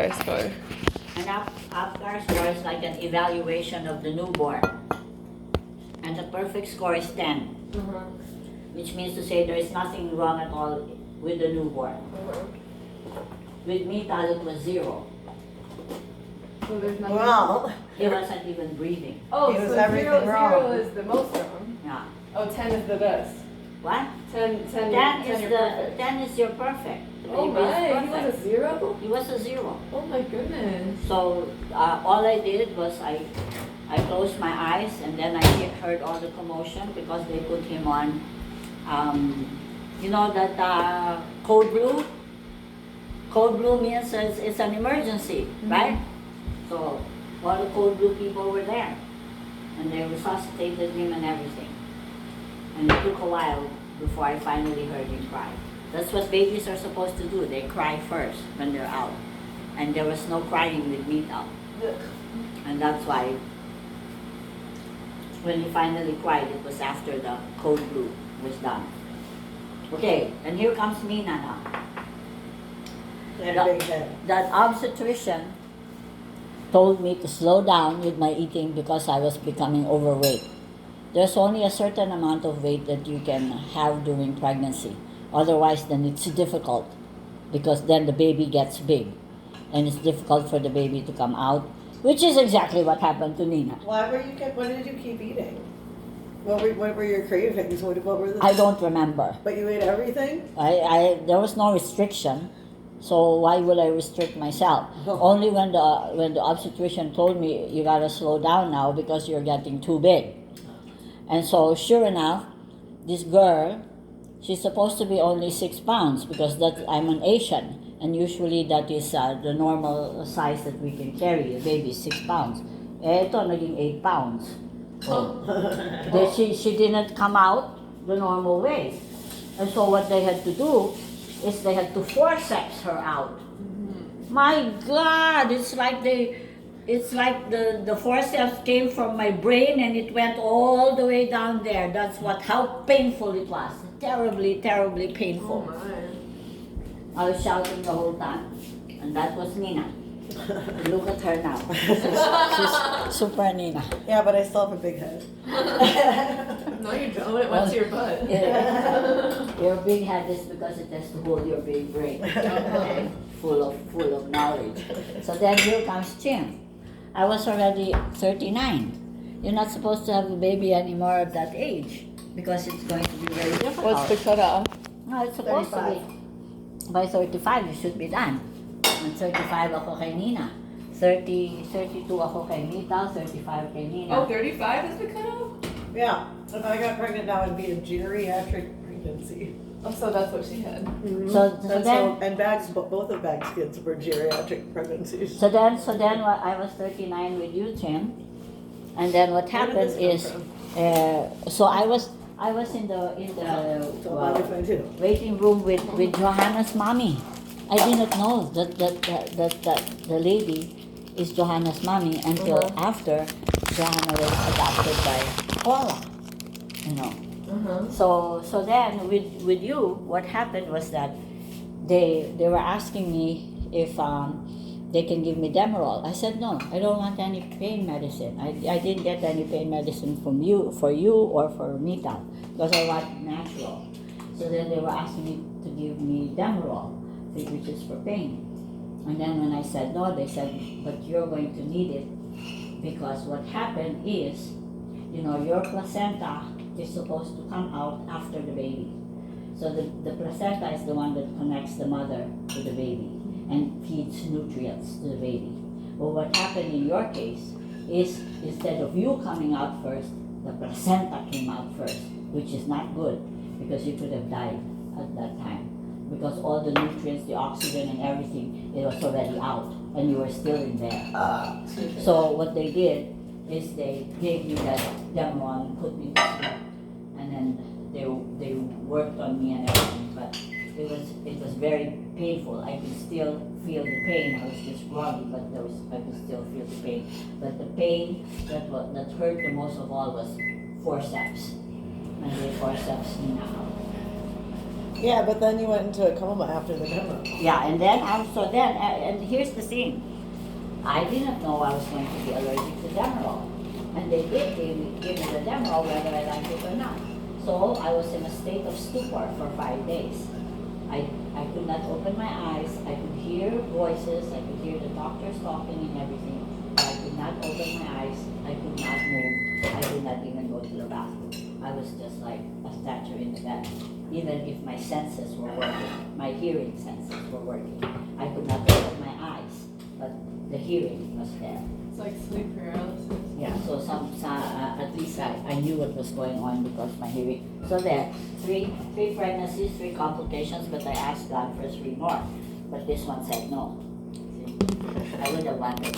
APGAR score? An APGAR score is like an evaluation of the newborn. And the perfect score is 10, which means to say there is nothing wrong at all with the newborn. With Mital, it was 0. So there's nothing. Well, He wasn't even breathing. Oh, It was so everything 0 wrong. is the most wrong. Yeah. Oh, 10 is the best. What? 10 10 is you're the perfect. 10 is your perfect. The Oh baby is my, he was perfect. a 0? He was a 0. Oh my goodness. So all I did was I closed my eyes and then I heard all the commotion because they put him on, you know that code blue? Code blue means it's an emergency, right? So all the code blue people were there and they resuscitated him and everything. And it took a while before I finally heard him cry. That's what babies are supposed to do. They cry first when they're out. And there was no crying with Mital. And that's why when he finally cried, it was after the code blue was done. Okay, and here comes Nina now. and a big head. That obstetrician told me to slow down with my eating because I was becoming overweight. There's only a certain amount of weight that you can have during pregnancy. Otherwise, then it's difficult because then the baby gets big and it's difficult for the baby to come out, which is exactly what happened to Nina. What did you keep eating? What were your cravings? What were the? I don't remember. But you ate everything? There was no restriction, so why would I restrict myself? Oh. Only when the obstetrician told me you gotta slow down now because you're getting too big. And so sure enough, this girl, she's supposed to be only 6 pounds because I'm an Asian, and usually that is the normal size that we can carry. A baby is 6 pounds. Ito naging 8 pounds. She didn't come out the normal way. And so what they had to do is they had to forceps her out. My God, it's like the forceps came from my brain and it went all the way down there. That's how painful it was. Terribly, terribly Oh painful. my. I was shouting the whole time. And that was Nina. Look at her now. She's super Nina. Yeah, but I still have a big head. No, you don't. It went to your butt. Yeah. Your big head is because it has to hold your big brain. Okay? Full of knowledge. So then here comes Chin. I was already 39. You're not supposed to have a baby anymore at that age because it's going to be very difficult. What's the cutoff? No, it's supposed to be. By 35, you should be done. And 35 ako kay Nina. 32 ako kay Mital, 35 kay Nina. Oh, 35 is the cutoff? Yeah, if I got pregnant now, it'd be a geriatric pregnancy. Oh, so that's what she had. So And both of Bag's kids were geriatric pregnancies. So then I was 39 with you, Tim. And then what Where did happened this is, come so I was in the So why did I do? waiting room with Johanna's mommy. I didn't know that the lady is Johanna's mommy until after Johanna was adopted by Paula. You know. So then with you, what happened was that they were asking me if they can give me Demerol. I said no, I don't want any pain medicine. I didn't get any pain medicine for you or for Mital because I want natural. So then they were asking me to give me Demerol, which is for pain. And then when I said no, they said, but you're going to need it because what happened is, your placenta is supposed to come out after the baby. So the placenta is the one that connects the mother to the baby and feeds nutrients to the baby. But what happened in your case is instead of you coming out first, the placenta came out first, which is not good because you could have died at that time. Because all the nutrients, the oxygen and everything, it was already out and you were still in there. So what they did is they gave me that Demerol and put me to sleep. And then they worked on me and everything, but it was very painful. I could still feel the pain. I was just groggy, but I could still feel the pain. But the pain that hurt the most of all was forceps. And they forceps me out. Yeah, but then you went into a coma after the demo. Yeah, and then and here's the thing. I didn't know I was going to be allergic to Demerol. And they did give me the Demerol whether I liked it or not. So I was in a state of stupor for 5 days. I could not open my eyes. I could hear voices. I could hear the doctors talking and everything. But I could not open my eyes. I could not move. I could not even go to the bathroom. I was just like a statue in the bed. Even if my senses were working, my hearing senses were working. I could not open my eyes, but the hearing was there. It's like sleep paralysis. Yeah, so at least I knew what was going on because my hearing. So there, three pregnancies, 3 complications, but I asked God for 3 more. But this one said no. See, I would have wanted